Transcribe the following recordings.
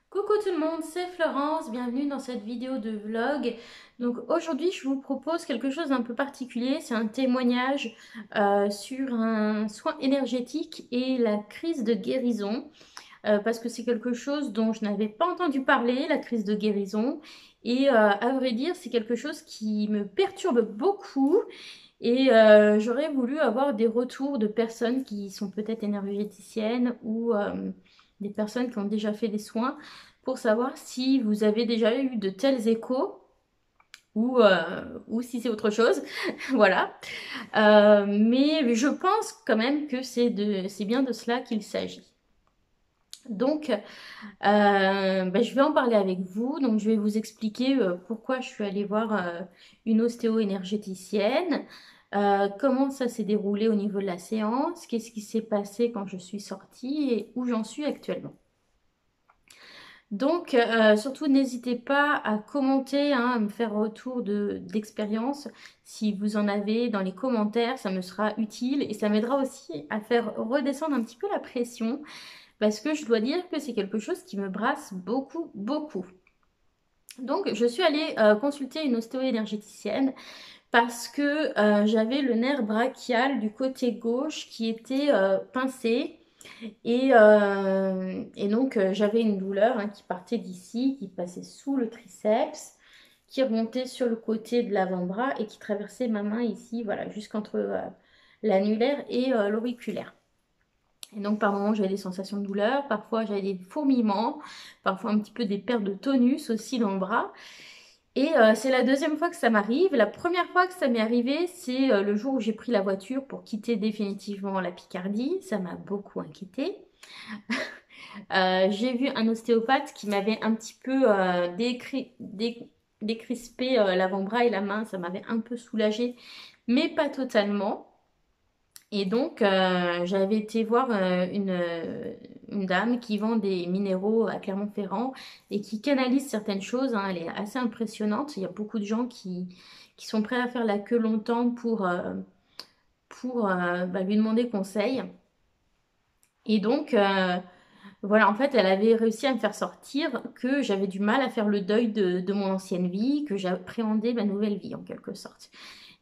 Coucou tout le monde, c'est Florence, bienvenue dans cette vidéo de vlog. Donc aujourd'hui je vous propose quelque chose d'un peu particulier, c'est un témoignage sur un soin énergétique et la crise de guérison. Parce que c'est quelque chose dont je n'avais pas entendu parler, la crise de guérison. Et à vrai dire c'est quelque chose qui me perturbe beaucoup. Et j'aurais voulu avoir des retours de personnes qui sont peut-être énergéticiennes ou des personnes qui ont déjà fait des soins pour savoir si vous avez déjà eu de tels échos ou si c'est autre chose. Voilà. Mais je pense quand même que c'est bien de cela qu'il s'agit. Donc, je vais en parler avec vous. Donc, je vais vous expliquer pourquoi je suis allée voir une ostéo-énergéticienne, comment ça s'est déroulé au niveau de la séance, qu'est-ce qui s'est passé quand je suis sortie et où j'en suis actuellement. Donc, surtout, n'hésitez pas à commenter, hein, à me faire retour d'expérience. Si vous en avez dans les commentaires, ça me sera utile et ça m'aidera aussi à faire redescendre un petit peu la pression parce que je dois dire que c'est quelque chose qui me brasse beaucoup, beaucoup. Donc, je suis allée consulter une ostéo-énergéticienne parce que j'avais le nerf brachial du côté gauche qui était pincé et donc j'avais une douleur, hein, qui partait d'ici, qui passait sous le triceps, qui remontait sur le côté de l'avant-bras et qui traversait ma main ici, voilà, jusqu'entre l'annulaire et l'auriculaire. Et donc par moments j'avais des sensations de douleur, parfois j'avais des fourmillements, parfois un petit peu des pertes de tonus aussi dans le bras. Et c'est la deuxième fois que ça m'arrive. La première fois que ça m'est arrivé, c'est le jour où j'ai pris la voiture pour quitter définitivement la Picardie. Ça m'a beaucoup inquiétée. J'ai vu un ostéopathe qui m'avait un petit peu décrispé l'avant-bras et la main. Ça m'avait un peu soulagée, mais pas totalement. Et donc, j'avais été voir une dame qui vend des minéraux à Clermont-Ferrand et qui canalise certaines choses, hein. Elle est assez impressionnante. Il y a beaucoup de gens qui sont prêts à faire la queue longtemps pour lui demander conseil. Et donc, voilà, en fait, elle avait réussi à me faire sortir que j'avais du mal à faire le deuil de mon ancienne vie, que j'appréhendais ma nouvelle vie en quelque sorte.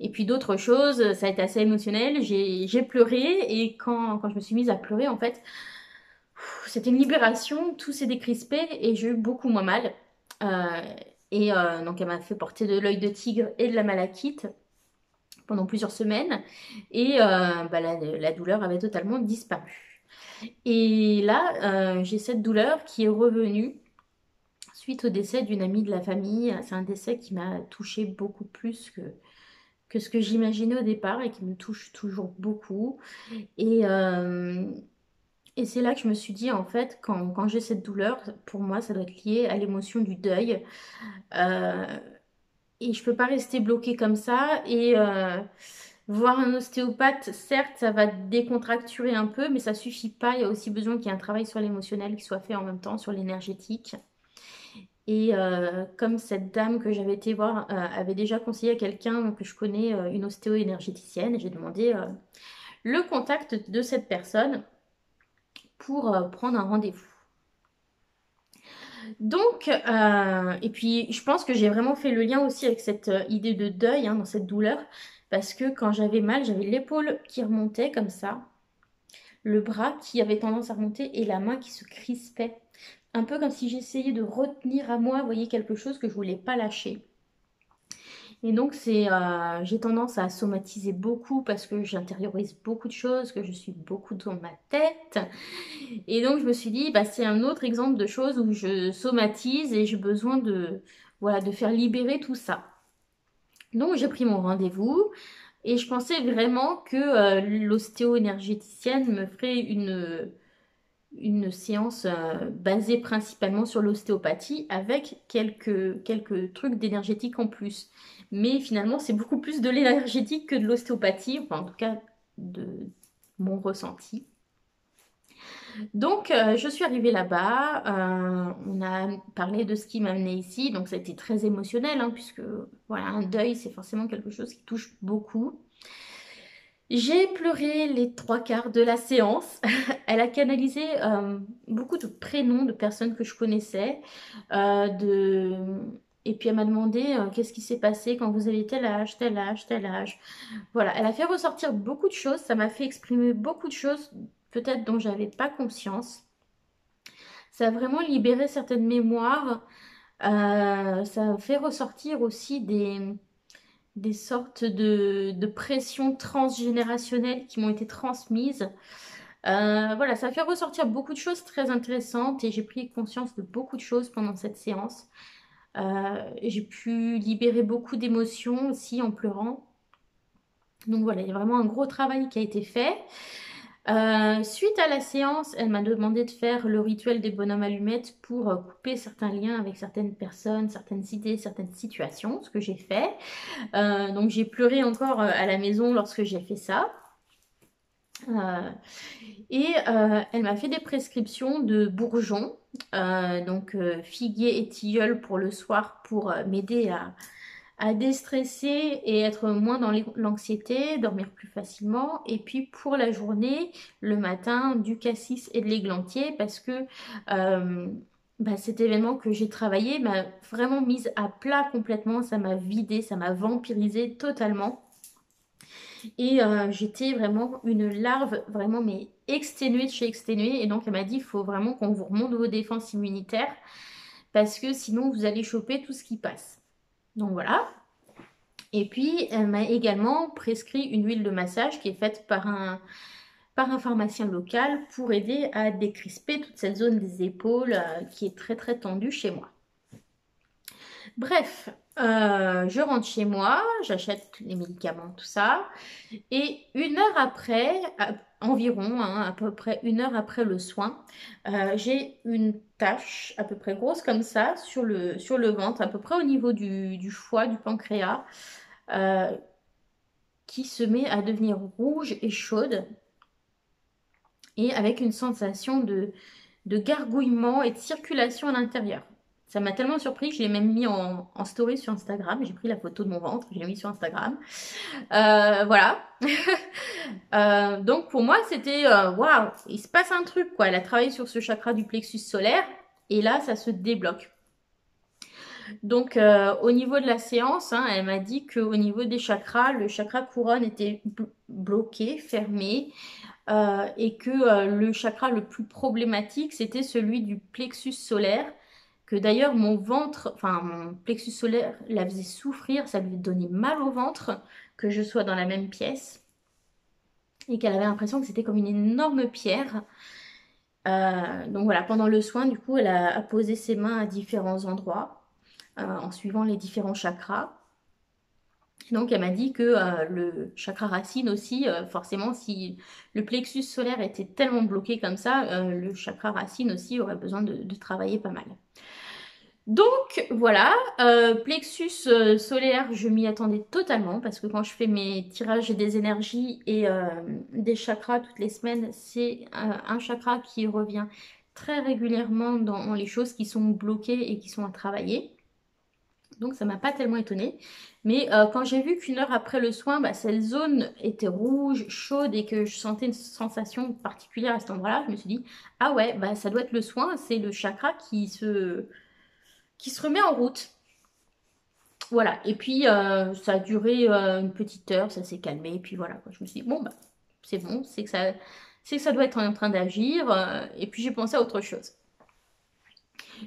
Et puis d'autres choses, ça a été assez émotionnel, j'ai pleuré et quand je me suis mise à pleurer, en fait, c'était une libération, tout s'est décrispé et j'ai eu beaucoup moins mal. Euh, donc elle m'a fait porter de l'œil de tigre et de la malachite pendant plusieurs semaines et la douleur avait totalement disparu. Et là, j'ai cette douleur qui est revenue suite au décès d'une amie de la famille. C'est un décès qui m'a touchée beaucoup plus que ce que j'imaginais au départ et qui me touche toujours beaucoup. Et, euh, et c'est là que je me suis dit, en fait, quand j'ai cette douleur, pour moi, ça doit être lié à l'émotion du deuil. Euh, et je peux pas rester bloquée comme ça. Voir un ostéopathe, certes, ça va décontracturer un peu, mais ça suffit pas. Il y a aussi besoin qu'il y ait un travail sur l'émotionnel qui soit fait en même temps, sur l'énergétique. Et comme cette dame que j'avais été voir avait déjà conseillé à quelqu'un que je connais, une ostéo-énergéticienne, j'ai demandé le contact de cette personne pour prendre un rendez-vous. Donc, et puis je pense que j'ai vraiment fait le lien aussi avec cette idée de deuil, hein, dans cette douleur, parce que quand j'avais mal, j'avais l'épaule qui remontait comme ça, le bras qui avait tendance à remonter et la main qui se crispait. Un peu comme si j'essayais de retenir à moi, vous voyez, quelque chose que je voulais pas lâcher. Et donc, j'ai tendance à somatiser beaucoup parce que j'intériorise beaucoup de choses, que je suis beaucoup dans ma tête. Et donc, je me suis dit, bah, c'est un autre exemple de choses où je somatise et j'ai besoin voilà, de faire libérer tout ça. Donc, j'ai pris mon rendez-vous et je pensais vraiment que l'ostéo-énergéticienne me ferait une séance basée principalement sur l'ostéopathie avec quelques trucs d'énergétique en plus. Mais finalement, c'est beaucoup plus de l'énergétique que de l'ostéopathie, enfin en tout cas de mon ressenti. Donc, je suis arrivée là-bas, on a parlé de ce qui m'a amenée ici, donc ça a été très émotionnel, hein, puisque voilà, un deuil, c'est forcément quelque chose qui touche beaucoup. J'ai pleuré les trois quarts de la séance. Elle a canalisé beaucoup de prénoms de personnes que je connaissais. euh, de... Et puis elle m'a demandé qu'est-ce qui s'est passé quand vous aviez tel âge, tel âge, tel âge. Voilà, elle a fait ressortir beaucoup de choses. Ça m'a fait exprimer beaucoup de choses, peut-être dont j'avais pas conscience. Ça a vraiment libéré certaines mémoires. Ça a fait ressortir aussi des sortes de pressions transgénérationnelles qui m'ont été transmises. Voilà, ça a fait ressortir beaucoup de choses très intéressantes et j'ai pris conscience de beaucoup de choses pendant cette séance. J'ai pu libérer beaucoup d'émotions aussi en pleurant. Donc voilà, il y a vraiment un gros travail qui a été fait. Suite à la séance, elle m'a demandé de faire le rituel des bonhommes allumettes pour couper certains liens avec certaines personnes, certaines idées, certaines situations, ce que j'ai fait. Donc j'ai pleuré encore à la maison lorsque j'ai fait ça. Euh, Elle m'a fait des prescriptions de bourgeons, figuier et tilleul pour le soir pour m'aider à déstresser et être moins dans l'anxiété, dormir plus facilement. Et puis pour la journée, le matin, du cassis et de l'églantier parce que cet événement que j'ai travaillé m'a vraiment mise à plat complètement, ça m'a vidé, ça m'a vampirisé totalement. Et j'étais vraiment une larve, vraiment, mais exténuée de chez exténuée. Et donc, elle m'a dit, il faut vraiment qu'on vous remonte vos défenses immunitaires parce que sinon, vous allez choper tout ce qui passe. Donc voilà. Et puis, elle m'a également prescrit une huile de massage qui est faite par un pharmacien local pour aider à décrisper toute cette zone des épaules qui est très très tendue chez moi. Bref, je rentre chez moi, j'achète les médicaments, tout ça. Et une heure après, environ, hein, à peu près une heure après le soin, j'ai une tache à peu près grosse comme ça sur le ventre, à peu près au niveau du foie, du pancréas, euh, qui se met à devenir rouge et chaude et avec une sensation de gargouillement et de circulation à l'intérieur. Ça m'a tellement surpris que je l'ai même mis en story sur Instagram. J'ai pris la photo de mon ventre, je l'ai mis sur Instagram. Voilà. Donc pour moi, c'était waouh, il se passe un truc quoi. Elle a travaillé sur ce chakra du plexus solaire et là, ça se débloque. Donc au niveau de la séance, hein, elle m'a dit qu'au niveau des chakras, le chakra couronne était bloqué, fermé, et que le chakra le plus problématique, c'était celui du plexus solaire, que d'ailleurs mon ventre, enfin mon plexus solaire la faisait souffrir, ça lui donnait mal au ventre, que je sois dans la même pièce, et qu'elle avait l'impression que c'était comme une énorme pierre. Donc voilà, pendant le soin, du coup, elle a posé ses mains à différents endroits, en suivant les différents chakras. Donc, elle m'a dit que le chakra racine aussi, forcément, si le plexus solaire était tellement bloqué comme ça, le chakra racine aussi aurait besoin de travailler pas mal. Donc, voilà, plexus solaire, je m'y attendais totalement parce que quand je fais mes tirages des énergies et des chakras toutes les semaines, c'est un chakra qui revient très régulièrement dans les choses qui sont bloquées et qui sont à travailler. Donc ça m'a pas tellement étonnée. Mais quand j'ai vu qu'une heure après le soin, cette zone était rouge, chaude et que je sentais une sensation particulière à cet endroit-là, je me suis dit, ah ouais, ça doit être le soin, c'est le chakra qui se remet en route. Voilà. Et puis ça a duré une petite heure, ça s'est calmé. Et puis voilà, quoi. Je me suis dit, bon, c'est bon, c'est que ça doit être en train d'agir. Et puis j'ai pensé à autre chose.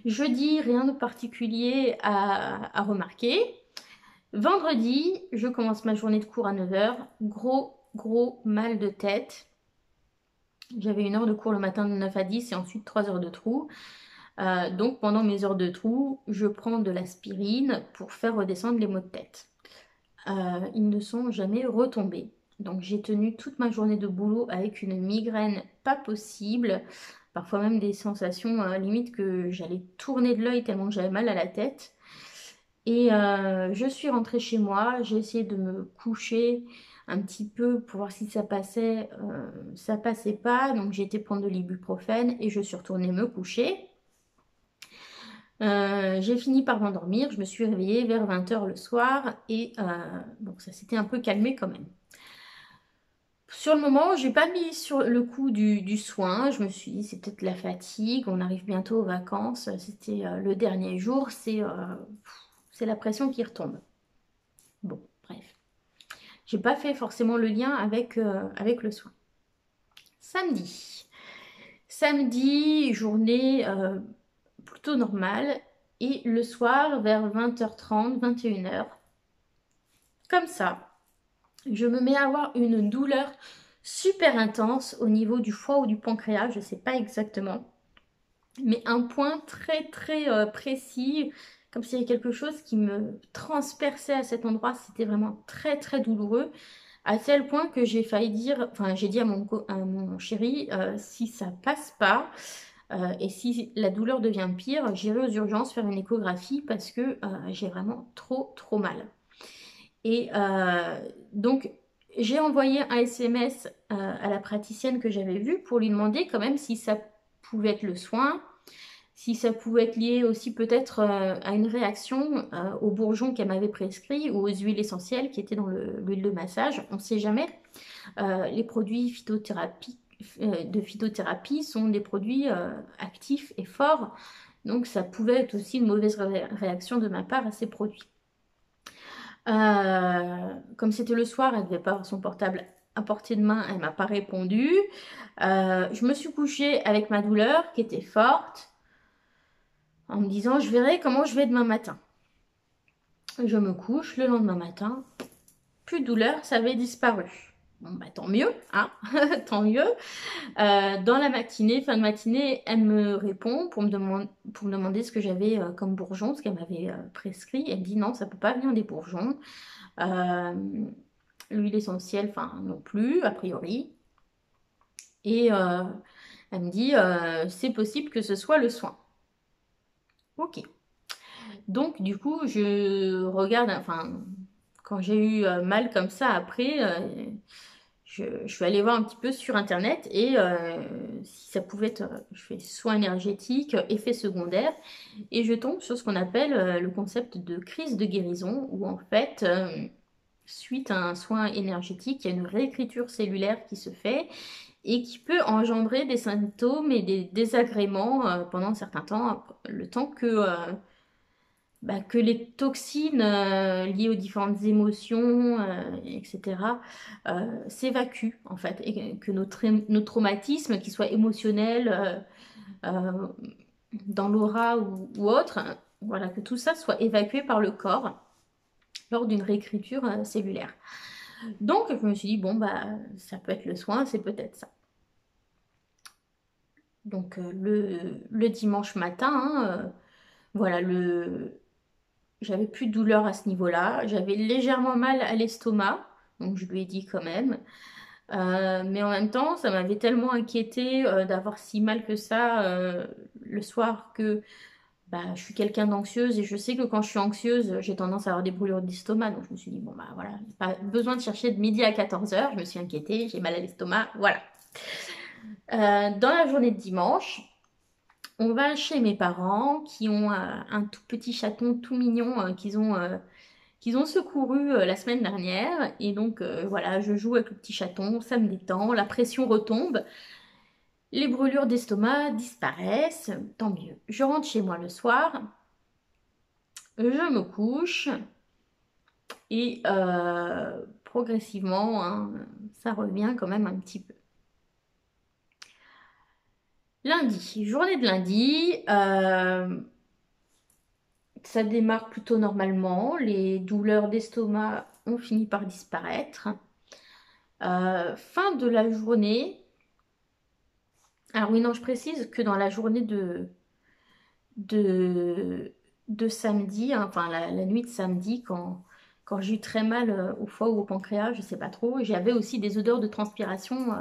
Jeudi, rien de particulier à remarquer. Vendredi, je commence ma journée de cours à 9 heures. Gros mal de tête. J'avais une heure de cours le matin de 9 à 10 et ensuite 3 heures de trou. Donc pendant mes heures de trou, je prends de l'aspirine pour faire redescendre les maux de tête. Ils ne sont jamais retombés. Donc j'ai tenu toute ma journée de boulot avec une migraine pas possible. Parfois même des sensations limite que j'allais tourner de l'œil tellement que j'avais mal à la tête. Et je suis rentrée chez moi, j'ai essayé de me coucher un petit peu pour voir si ça passait. Ça passait pas, donc j'ai été prendre de l'ibuprofène et je suis retournée me coucher. J'ai fini par m'endormir, je me suis réveillée vers 20 h le soir et bon, ça s'était un peu calmé quand même. Sur le moment, j'ai pas mis sur le coup du soin. Je me suis dit, c'est peut-être la fatigue. On arrive bientôt aux vacances. C'était le dernier jour. C'est la pression qui retombe. Bon, bref. J'ai pas fait forcément le lien avec le soin. Samedi. Samedi, journée plutôt normale. Et le soir, vers 20h30, 21h, comme ça, je me mets à avoir une douleur super intense au niveau du foie ou du pancréas, je ne sais pas exactement, mais un point très très précis, comme s'il y avait quelque chose qui me transperçait à cet endroit. C'était vraiment très très douloureux, à tel point que j'ai failli dire, enfin j'ai dit à mon chéri, si ça passe pas, et si la douleur devient pire, j'irai aux urgences faire une échographie parce que j'ai vraiment trop trop mal. Et donc, j'ai envoyé un SMS à la praticienne que j'avais vue pour lui demander quand même si ça pouvait être le soin, si ça pouvait être lié aussi peut-être à une réaction aux bourgeons qu'elle m'avait prescrit ou aux huiles essentielles qui étaient dans l'huile de massage. On ne sait jamais. Les produits de phytothérapie sont des produits actifs et forts. Donc, ça pouvait être aussi une mauvaise réaction de ma part à ces produits. Comme c'était le soir, elle ne devait pas avoir son portable à portée de main, elle m'a pas répondu. Je me suis couchée avec ma douleur qui était forte, en me disant je verrai comment je vais demain matin. Je me couche, le lendemain matin, plus de douleur, ça avait disparu. Bon bah tant mieux, hein, tant mieux. Dans la matinée, fin de matinée, elle me répond pour me demander ce que j'avais comme bourgeon, ce qu'elle m'avait prescrit. Elle me dit non, ça peut pas venir des bourgeons. Euh, L'huile essentielle, enfin non plus, a priori. Et elle me dit, c'est possible que ce soit le soin. Ok. Donc du coup, je regarde, enfin, quand j'ai eu mal comme ça après, je suis allée voir un petit peu sur Internet et si ça pouvait être, je fais soin énergétique, effet secondaire, et je tombe sur ce qu'on appelle le concept de crise de guérison, où en fait, suite à un soin énergétique, il y a une réécriture cellulaire qui se fait et qui peut engendrer des symptômes et des désagréments pendant un certain temps, le temps que les toxines liées aux différentes émotions, etc., s'évacuent en fait, et que nos traumatismes, qu'ils soient émotionnels, euh, dans l'aura ou autre, voilà, que tout ça soit évacué par le corps lors d'une réécriture cellulaire. Donc, je me suis dit, bon, bah, ça peut être le soin, c'est peut-être ça. Donc, le dimanche matin, hein, voilà, j'avais plus de douleur à ce niveau-là. J'avais légèrement mal à l'estomac, donc je lui ai dit quand même. Mais en même temps, ça m'avait tellement inquiété d'avoir si mal que ça le soir que bah, je suis quelqu'un d'anxieuse et je sais que quand je suis anxieuse, j'ai tendance à avoir des brûlures d'estomac. Donc je me suis dit, bon, bah voilà, pas besoin de chercher de midi à 14h. Je me suis inquiétée, j'ai mal à l'estomac, voilà. Dans la journée de dimanche, on va chez mes parents qui ont un tout petit chaton tout mignon qu'ils ont secouru la semaine dernière. Et donc voilà, je joue avec le petit chaton, ça me détend, la pression retombe, les brûlures d'estomac disparaissent, tant mieux. Je rentre chez moi le soir, je me couche et progressivement, hein, ça revient quand même un petit peu. Lundi, journée de lundi, ça démarre plutôt normalement. Les douleurs d'estomac ont fini par disparaître. Fin de la journée. Alors oui, non, je précise que dans la journée de, de samedi, hein, enfin la nuit de samedi, quand j'ai eu très mal au foie ou au pancréas, je sais pas trop, j'avais aussi des odeurs de transpiration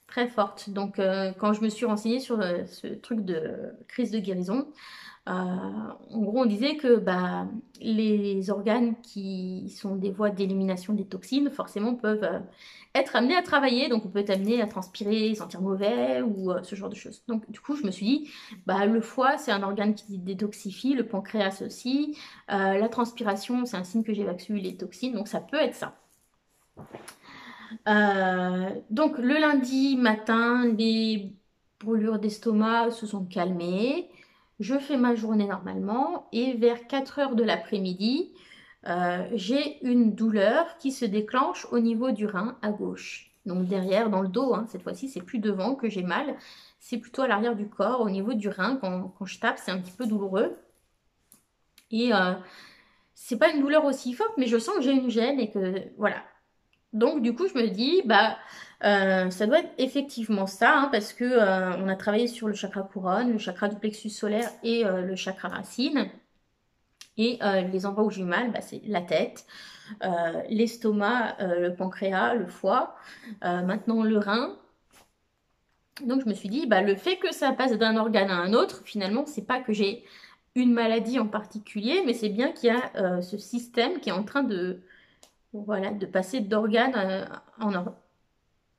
très fortes. Donc quand je me suis renseignée sur ce truc de crise de guérison, en gros, on disait que bah, les organes qui sont des voies d'élimination des toxines, forcément, peuvent être amenés à travailler. Donc, on peut être amené à transpirer, sentir mauvais ou ce genre de choses. Donc, du coup, je me suis dit, bah, le foie, c'est un organe qui détoxifie, le pancréas aussi. La transpiration, c'est un signe que j'évacue les toxines. Donc, ça peut être ça. Donc le lundi matin, les brûlures d'estomac se sont calmées. Je fais ma journée normalement et vers 4 heures de l'après-midi, j'ai une douleur qui se déclenche au niveau du rein à gauche. Donc derrière, dans le dos, hein, cette fois-ci, c'est plus devant que j'ai mal, c'est plutôt à l'arrière du corps, au niveau du rein. Quand je tape, c'est un petit peu douloureux. Et c'est pas une douleur aussi forte, mais je sens que j'ai une gêne et que voilà. Donc du coup, je me dis, bah, ça doit être effectivement ça, hein, parce que on a travaillé sur le chakra couronne, le chakra du plexus solaire et le chakra racine. Et les endroits où j'ai mal, bah, c'est la tête, l'estomac, le pancréas, le foie, maintenant le rein. Donc je me suis dit, bah, le fait que ça passe d'un organe à un autre, finalement, c'est pas que j'ai une maladie en particulier, mais c'est bien qu'il y a ce système qui est en train de, voilà, de passer d'organe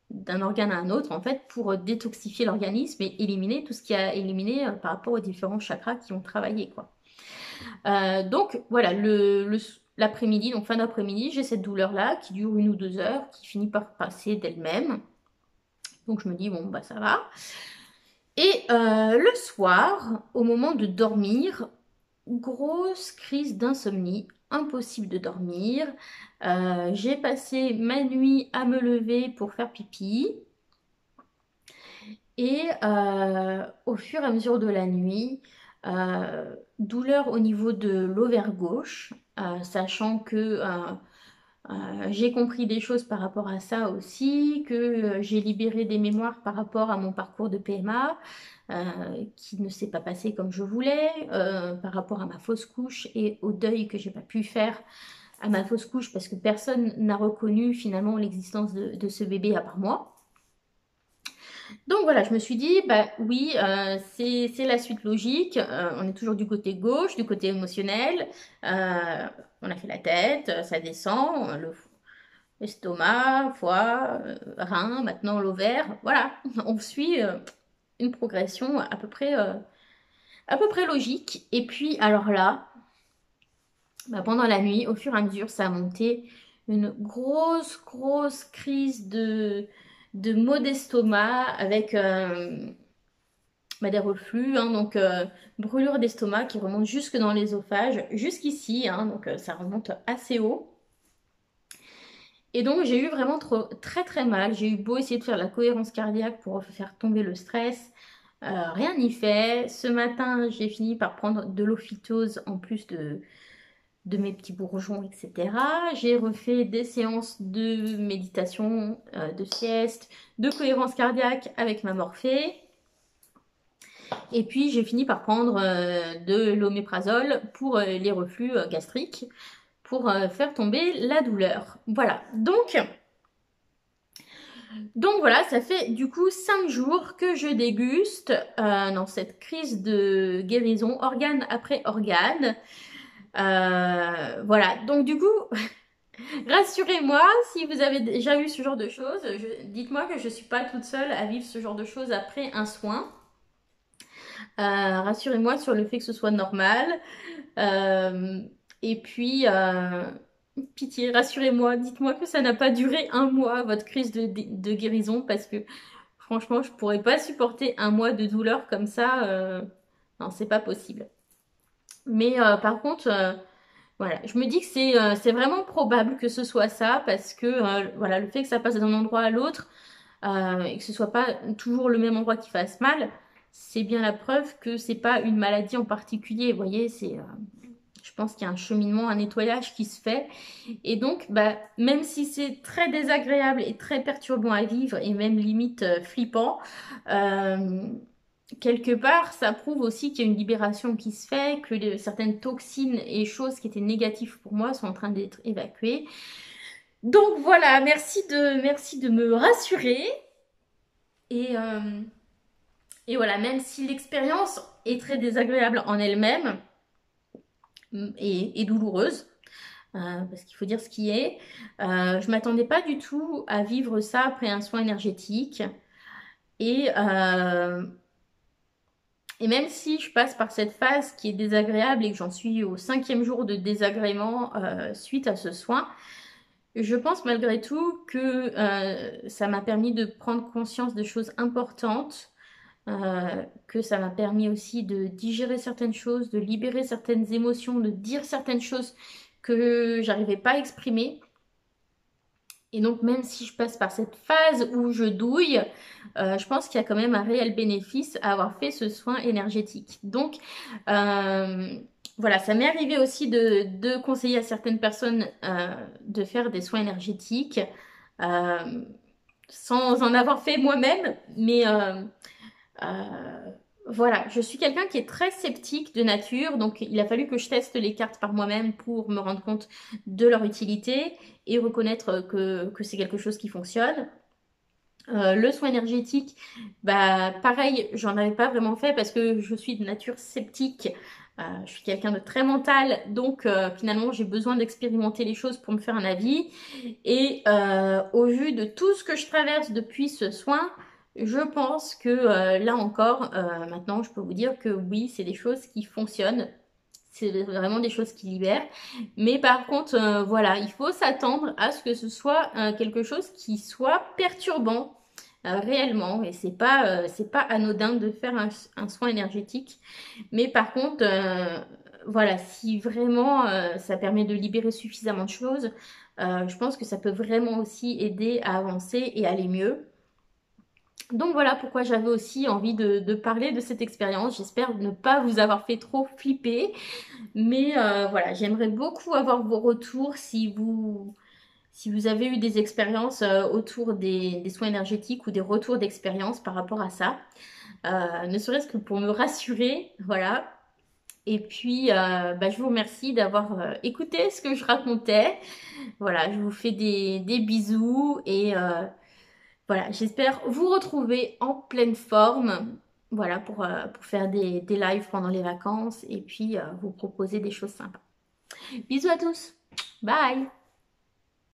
d'un organe à un autre, en fait, pour détoxifier l'organisme et éliminer tout ce qui a éliminé par rapport aux différents chakras qui ont travaillé, quoi. Donc voilà, l'après-midi, donc fin d'après-midi, j'ai cette douleur-là qui dure 1 ou 2 heures, qui finit par passer d'elle-même. Donc je me dis, bon, bah ça va. Et le soir, au moment de dormir, grosse crise d'insomnie, impossible de dormir. J'ai passé ma nuit à me lever pour faire pipi. Et au fur et à mesure de la nuit, douleur au niveau de l'ovaire gauche, sachant que j'ai compris des choses par rapport à ça aussi, que j'ai libéré des mémoires par rapport à mon parcours de PMA, qui ne s'est pas passé comme je voulais, par rapport à ma fausse couche et au deuil que j'ai pas pu faire à ma fausse couche parce que personne n'a reconnu finalement l'existence de ce bébé à part moi. Donc voilà, je me suis dit, bah oui, c'est la suite logique. On est toujours du côté gauche, du côté émotionnel. On a fait la tête, ça descend, l'estomac, foie, rein, maintenant l'ovaire. Voilà, on suit une progression à peu près logique. Et puis alors là, bah, pendant la nuit, au fur et à mesure, ça a monté une grosse crise de maux d'estomac avec bah, des reflux, hein, donc brûlure d'estomac qui remonte jusque dans l'ésophage, jusqu'ici, hein, donc ça remonte assez haut. Et donc j'ai eu vraiment très mal. J'ai eu beau essayer de faire la cohérence cardiaque pour faire tomber le stress. Rien n'y fait. Ce matin, j'ai fini par prendre de l'eau phytose en plus de mes petits bourgeons, etc. J'ai refait des séances de méditation, de sieste, de cohérence cardiaque avec ma morphée. Et puis j'ai fini par prendre de l'oméprazole pour les reflux gastriques, pour faire tomber la douleur. Voilà, donc voilà, ça fait du coup 5 jours que je déguste dans cette crise de guérison, organe après organe. Voilà, donc du coup, rassurez-moi, si vous avez déjà eu ce genre de choses, dites-moi que je ne suis pas toute seule à vivre ce genre de choses après un soin. Rassurez-moi sur le fait que ce soit normal. Euh, et puis, pitié, rassurez-moi, dites-moi que ça n'a pas duré un mois, votre crise de guérison, parce que franchement, je pourrais pas supporter un mois de douleur comme ça. Non, c'est pas possible. Mais par contre, voilà, je me dis que c'est vraiment probable que ce soit ça, parce que voilà, le fait que ça passe d'un endroit à l'autre, et que ce soit pas toujours le même endroit qui fasse mal, c'est bien la preuve que c'est pas une maladie en particulier. Vous voyez, je pense qu'il y a un cheminement, un nettoyage qui se fait. Et donc, bah, même si c'est très désagréable et très perturbant à vivre, et même limite flippant, euh, quelque part, ça prouve aussi qu'il y a une libération qui se fait, que certaines toxines et choses qui étaient négatives pour moi sont en train d'être évacuées. Donc voilà, merci de me rassurer. Et, euh, et voilà, même si l'expérience est très désagréable en elle-même et douloureuse, parce qu'il faut dire ce qui est, je m'attendais pas du tout à vivre ça après un soin énergétique. Et, euh, et même si je passe par cette phase qui est désagréable et que j'en suis au 5e jour de désagrément suite à ce soin, Je pense malgré tout que ça m'a permis de prendre conscience de choses importantes, que ça m'a permis aussi de digérer certaines choses, de libérer certaines émotions, de dire certaines choses que j'arrivais pas à exprimer. Et donc, même si je passe par cette phase où je douille, je pense qu'il y a quand même un réel bénéfice à avoir fait ce soin énergétique. Donc, euh, voilà, ça m'est arrivé aussi de conseiller à certaines personnes de faire des soins énergétiques euh, sans en avoir fait moi-même. Mais euh, voilà, je suis quelqu'un qui est très sceptique de nature, donc il a fallu que je teste les cartes par moi-même pour me rendre compte de leur utilité et reconnaître que c'est quelque chose qui fonctionne. Le soin énergétique, bah pareil, j'en avais pas vraiment fait parce que je suis de nature sceptique. Je suis quelqu'un de très mental, donc finalement j'ai besoin d'expérimenter les choses pour me faire un avis. Et au vu de tout ce que je traverse depuis ce soin, je pense que là encore, maintenant je peux vous dire que oui, c'est des choses qui fonctionnent. C'est vraiment des choses qui libèrent. Mais par contre, voilà, il faut s'attendre à ce que ce soit quelque chose qui soit perturbant réellement. Et c'est pas anodin de faire un soin énergétique. Mais par contre, voilà, si vraiment ça permet de libérer suffisamment de choses, je pense que ça peut vraiment aussi aider à avancer et aller mieux. Donc voilà pourquoi j'avais aussi envie de parler de cette expérience. J'espère ne pas vous avoir fait trop flipper. Mais voilà, j'aimerais beaucoup avoir vos retours si vous avez eu des expériences autour des soins énergétiques ou des retours d'expérience par rapport à ça. Ne serait-ce que pour me rassurer, voilà. Et puis, bah, je vous remercie d'avoir écouté ce que je racontais. Voilà, je vous fais des bisous et voilà, j'espère vous retrouver en pleine forme. Voilà, pour faire des lives pendant les vacances et puis vous proposer des choses sympas. Bisous à tous. Bye.